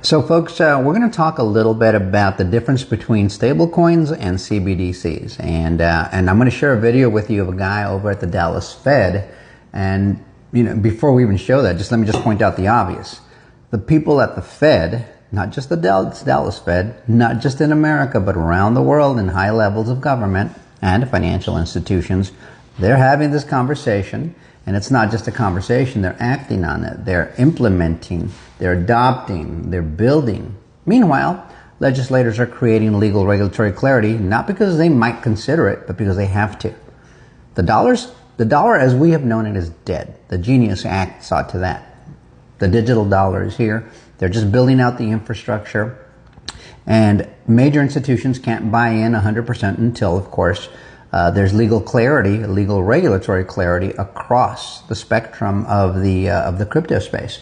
So folks, we're going to talk a little bit about the difference between stablecoins and CBDCs. And I'm going to share a video with you of a guy over at the Dallas Fed. And, before we even show that, let me point out the obvious. The people at the Fed, not just the Dallas Fed, not just in America, but around the world in high levels of government and financial institutions, they're having this conversation. And it's not just a conversation, they're acting on it. They're implementing, they're adopting, they're building. Meanwhile, legislators are creating legal regulatory clarity, not because they might consider it, but because they have to. The dollar as we have known it is dead. The Genius Act saw to that. The digital dollar is here. They're just building out the infrastructure. And major institutions can't buy in 100% until, of course, there's legal clarity, legal regulatory clarity across the spectrum of the crypto space.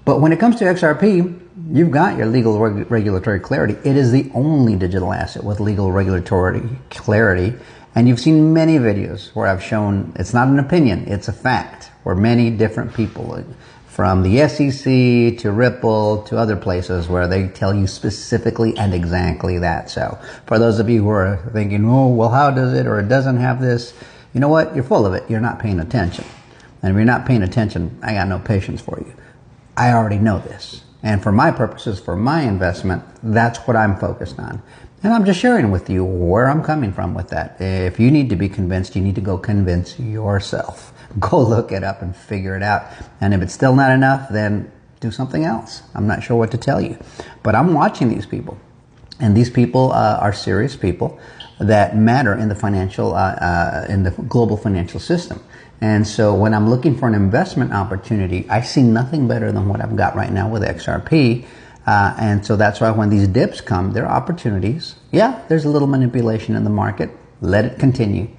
But when it comes to XRP, you've got your legal regulatory clarity. It is the only digital asset with legal regulatory clarity. And you've seen many videos where I've shown it's not an opinion, it's a fact, where many different people, from the SEC to Ripple to other places, where they tell you specifically and exactly that. So for those of you who are thinking, oh, well, how does it or it doesn't have this? You know what? You're full of it. You're not paying attention. And if you're not paying attention, I got no patience for you. I already know this. And for my purposes, for my investment, that's what I'm focused on. And I'm just sharing with you where I'm coming from with that. If you need to be convinced, you need to go convince yourself. Go look it up and figure it out. And if it's still not enough, then do something else. I'm not sure what to tell you. But I'm watching these people. And these people are serious people that matter in the financial, in the global financial system. And so when I'm looking for an investment opportunity, I see nothing better than what I've got right now with XRP. And so that's why when these dips come, there are opportunities. Yeah, there's a little manipulation in the market. Let it continue.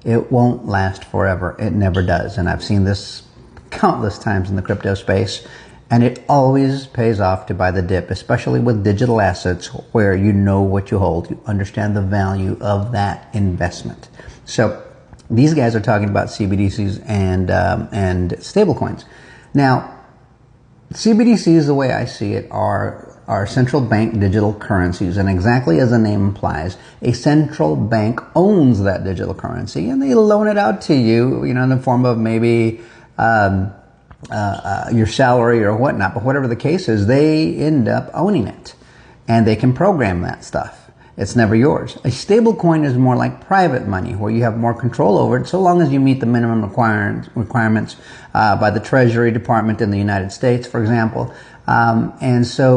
It won't last forever. It never does. And I've seen this countless times in the crypto space. And it always pays off to buy the dip, especially with digital assets where you know what you hold. You understand the value of that investment. So these guys are talking about CBDCs and stablecoins. Now, CBDCs, the way I see it, are central bank digital currencies. And exactly as the name implies, a central bank owns that digital currency and they loan it out to you, in the form of maybe your salary or whatnot. But whatever the case is, they end up owning it. And they can program that stuff. It's never yours. A stable coin is more like private money, where you have more control over it, so long as you meet the minimum requirements by the Treasury Department in the United States, for example. And so